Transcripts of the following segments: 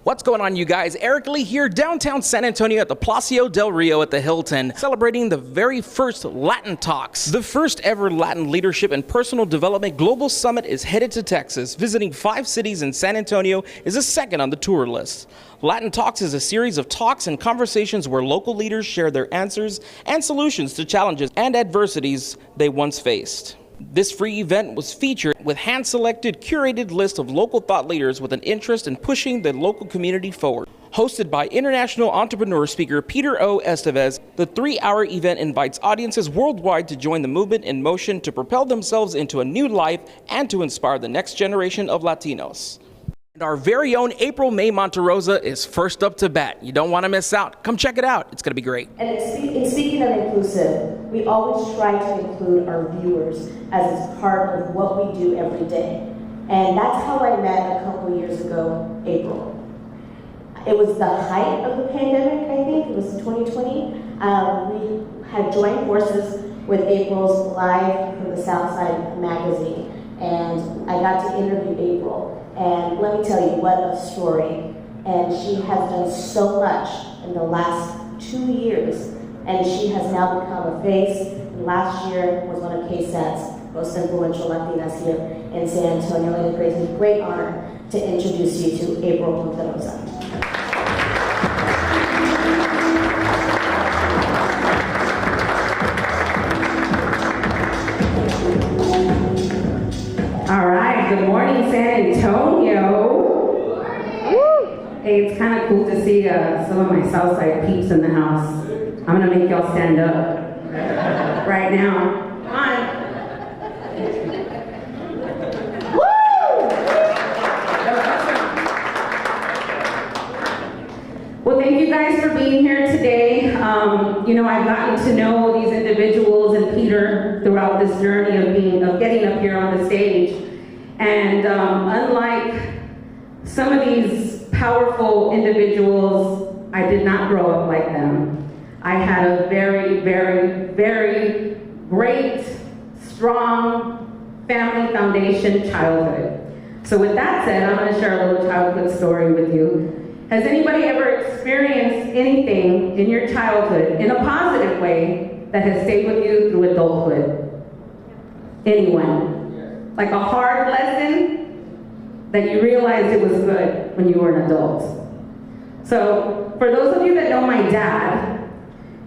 What's going on, you guys? Eric Lee here, downtown San Antonio at the Palacio del Rio at the Hilton, celebrating the very first Latin Talks. The first ever Latin Leadership and Personal Development Global Summit is headed to Texas. Visiting 5 cities in San Antonio is the second on the tour list. Latin Talks is a series of talks and conversations where local leaders share their answers and solutions to challenges and adversities they once faced. This free event was featured with hand-selected, curated list of local thought leaders with an interest in pushing the local community forward. Hosted by international entrepreneur speaker Peter Estevez, the 3-hour event invites audiences worldwide to join the movement in motion to propel themselves into a new life and to inspire the next generation of Latinos. And our very own April May Monterrosa is first up to bat. You don't want to miss out. Come check it out. It's going to be great. And in speaking of inclusive, we always try to include our viewers as part of what we do every day. And that's how I met a couple years ago, April. It was the height of the pandemic, I think. It was 2020. We had joined forces with April's Live from the Southside magazine. And I got to interview April. And let me tell you, what a story. And she has done so much in the last 2 years. And she has now become a face. And last year was one of KSAT's most influential Latinas here in San Antonio. And it brings me great honor to introduce you to April Monterrosa. All right, good morning, San Antonio. Woo. Hey, it's kind of cool to see some of my Southside peeps in the house. I'm gonna make y'all stand up right now. Come on. Woo! Well, thank you guys for being here today. I've gotten to know these individuals and Peter throughout this journey of getting up here on the stage. And unlike some of these powerful individuals, I did not grow up like them. I had a very, very, very great, strong family foundation childhood. So with that said, I'm going to share a little childhood story with you. Has anybody ever experienced anything in your childhood in a positive way that has stayed with you through adulthood? Anyone? Like a hard lesson that you realized it was good when you were an adult? So for those of you that know my dad,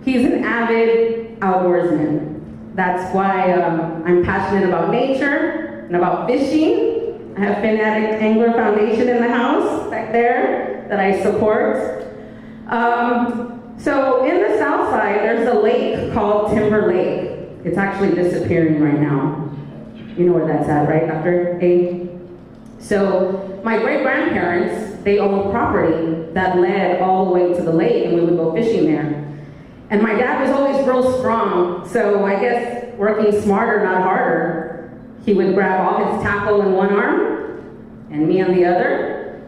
he's an avid outdoorsman. That's why I'm passionate about nature and about fishing. I have Fanatic Angler Foundation in the house back there that I support. So in the South Side, there's a lake called Timber Lake. It's actually disappearing right now. You know where that's at, right, Dr. A? So my great-grandparents, they owned property that led all the way to the lake, and we would go fishing there. And my dad was always real strong, so I guess working smarter, not harder, he would grab all his tackle in one arm and me on the other,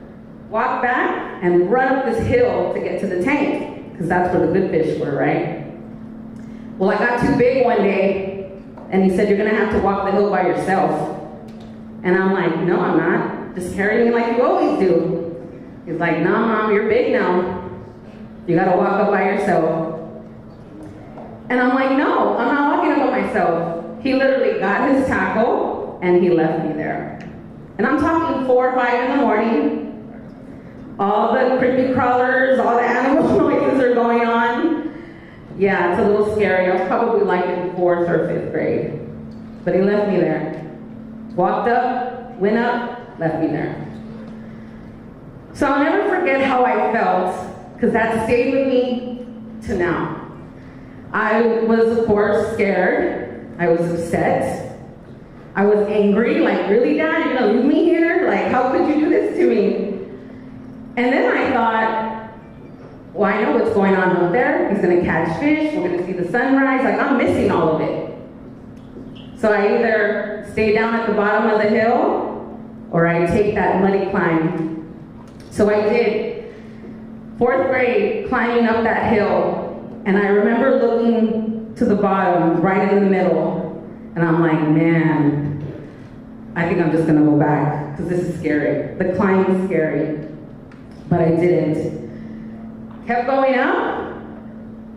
walk back and run up this hill to get to the tank, because that's where the good fish were, right? Well, I got too big one day, and he said, "You're gonna have to walk the hill by yourself." And I'm like, "No, I'm not. Just carry me like you always do." He's like, "Nah, Mom, you're big now. You gotta walk up by yourself." And I'm like, "No, I'm not walking up by myself." He literally got his tackle, and he left me there. And I'm talking 4 or 5 in the morning. All the creepy crawlers, all the animal noises are going on. Yeah, it's a little scary. I was probably like in 4th or 5th grade. But he left me there. Walked up, went up, left me there. So I'll never forget how I felt, because that stayed with me to now. I was, of course, scared. I was upset. I was angry, like, "Really, Dad, you're gonna leave me here? Like, how could you do this to me?" And then I thought, well, I know what's going on up there. He's gonna catch fish, we're gonna see the sunrise. Like, I'm missing all of it. So I either stay down at the bottom of the hill, or I take that muddy climb. So I did 4th grade, climbing up that hill. And I remember looking to the bottom, right in the middle. And I'm like, man, I think I'm just gonna go back, because this is scary. The climb is scary. but I didn't. Kept going up,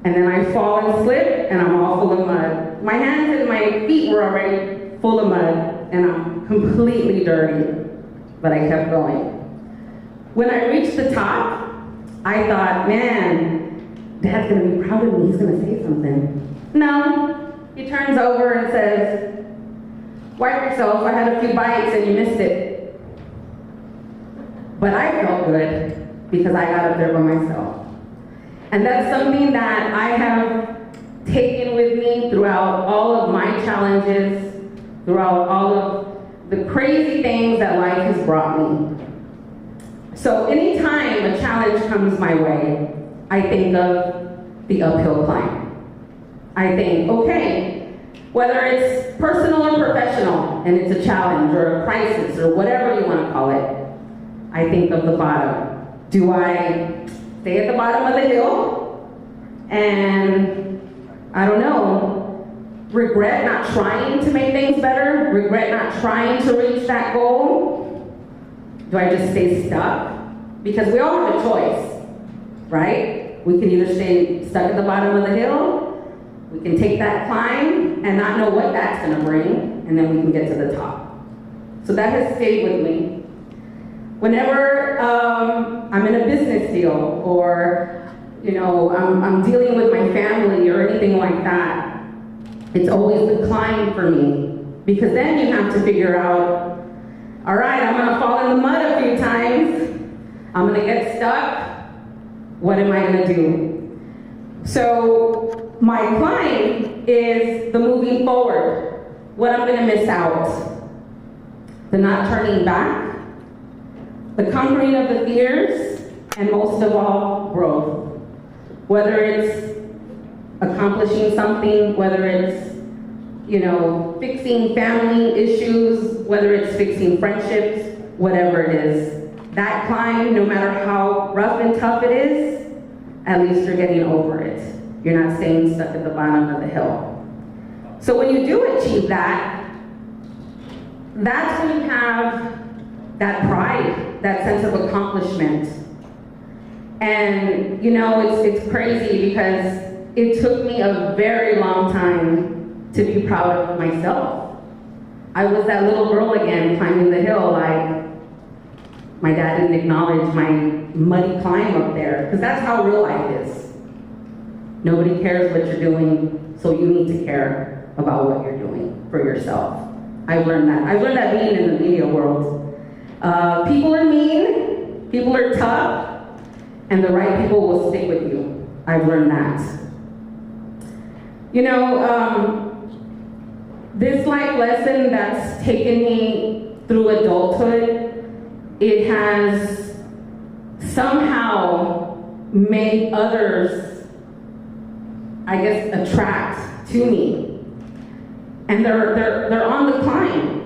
and then I fall and slip, and I'm all full of mud. My hands and my feet were already full of mud, and I'm completely dirty, but I kept going. When I reached the top, I thought, man, Dad's gonna be proud of me, he's gonna say something. No, he turns over and says, wipe yourself, I had a few bites and you missed it. But I felt good because I got up there by myself. And that's something that I have taken with me throughout all of my challenges, throughout all of the crazy things that life has brought me. So anytime a challenge comes my way, I think of the uphill climb. I think, okay, whether it's personal or professional, and it's a challenge or a crisis or whatever you want to call it, I think of the bottom. Do I stay at the bottom of the hill and, I don't know, regret not trying to make things better, regret not trying to reach that goal? Do I just stay stuck? Because we all have a choice, right? We can either stay stuck at the bottom of the hill, we can take that climb and not know what that's gonna bring, and then we can get to the top. So that has stayed with me. Whenever I'm in a business deal, or I'm dealing with my family or anything like that, it's always the climb for me, because then you have to figure out, all right, I'm gonna fall in the mud a few times, I'm gonna get stuck, what am I gonna do? So my climb is the moving forward, what I'm gonna miss out, the not turning back, the conquering of the fears, and most of all, growth. Whether it's accomplishing something, whether it's, fixing family issues, whether it's fixing friendships, whatever it is. That climb, no matter how rough and tough it is, at least you're getting over it. You're not staying stuck at the bottom of the hill. So when you do achieve that, that's when you have that pride, that sense of accomplishment. And it's crazy because it took me a very long time to be proud of myself. I was that little girl again climbing the hill, like my dad didn't acknowledge my muddy climb up there, because that's how real life is. Nobody cares what you're doing, so you need to care about what you're doing for yourself. I've learned that being in the media world. People are mean, people are tough, and the right people will stick with you. I've learned that. This life lesson that's taken me through adulthood, it has somehow made others, I guess, attract to me. And they're on the climb.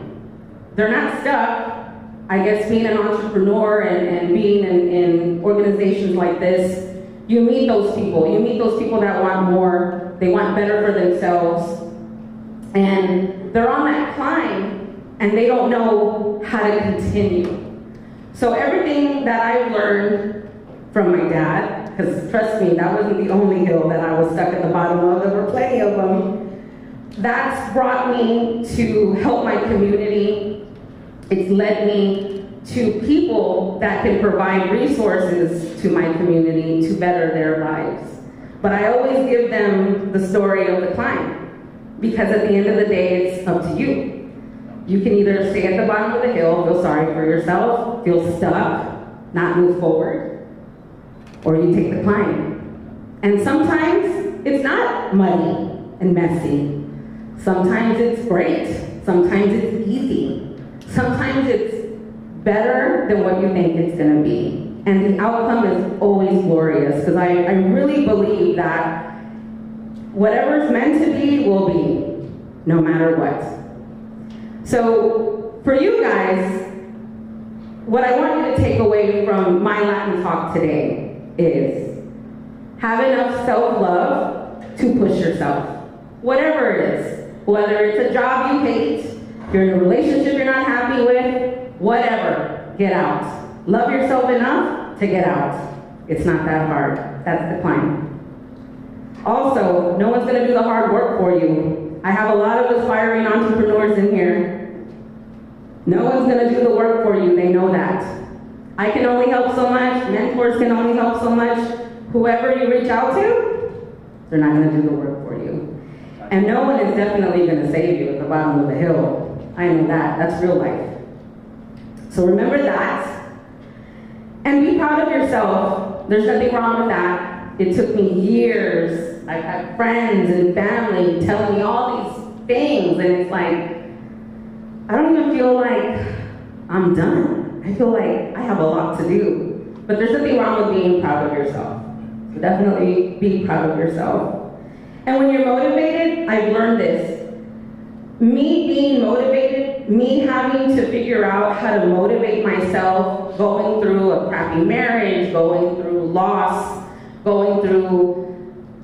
They're not stuck. I guess being an entrepreneur and being in organizations like this, you meet those people. You meet those people that want more. They want better for themselves. And they're on that climb, and they don't know how to continue. So everything that I've learned from my dad, because trust me, that wasn't the only hill that I was stuck at the bottom of. There were plenty of them. That's brought me to help my community. It's led me to people that can provide resources to my community to better their lives. But I always give them the story of the climb, because at the end of the day, it's up to you. You can either stay at the bottom of the hill, feel sorry for yourself, feel stuck, not move forward, or you take the climb. And sometimes it's not muddy and messy. Sometimes it's great. Sometimes it's easy. Sometimes it's better than what you think it's gonna be. And the outcome is always glorious, because I really believe that whatever's meant to be will be, no matter what. So for you guys, what I want you to take away from my Latin talk today is have enough self-love to push yourself. Whatever it is, whether it's a job you hate, you're in a relationship you're not happy with, whatever, get out. Love yourself enough to get out. It's not that hard. That's the climb. Also, no one's gonna do the hard work for you. I have a lot of aspiring entrepreneurs in here. No one's gonna do the work for you, they know that. I can only help so much, mentors can only help so much. Whoever you reach out to, they're not gonna do the work for you. And no one is definitely gonna save you at the bottom of the hill. I know that, that's real life. So remember that, and be proud of yourself. There's nothing wrong with that. It took me years. I've had friends and family telling me all these things, and it's like, I don't even feel like I'm done. I feel like I have a lot to do. But there's nothing wrong with being proud of yourself. So definitely be proud of yourself. And when you're motivated, I've learned this. Me being motivated, me having to figure out how to motivate myself, going through a crappy marriage, going through loss, going through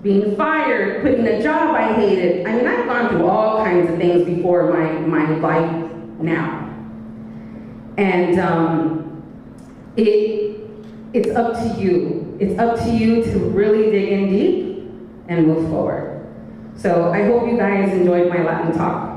being fired, quitting a job I hated. I mean, I've gone through all kinds of things before my life now. And it's up to you. It's up to you to really dig in deep and move forward. So I hope you guys enjoyed my Latin talk.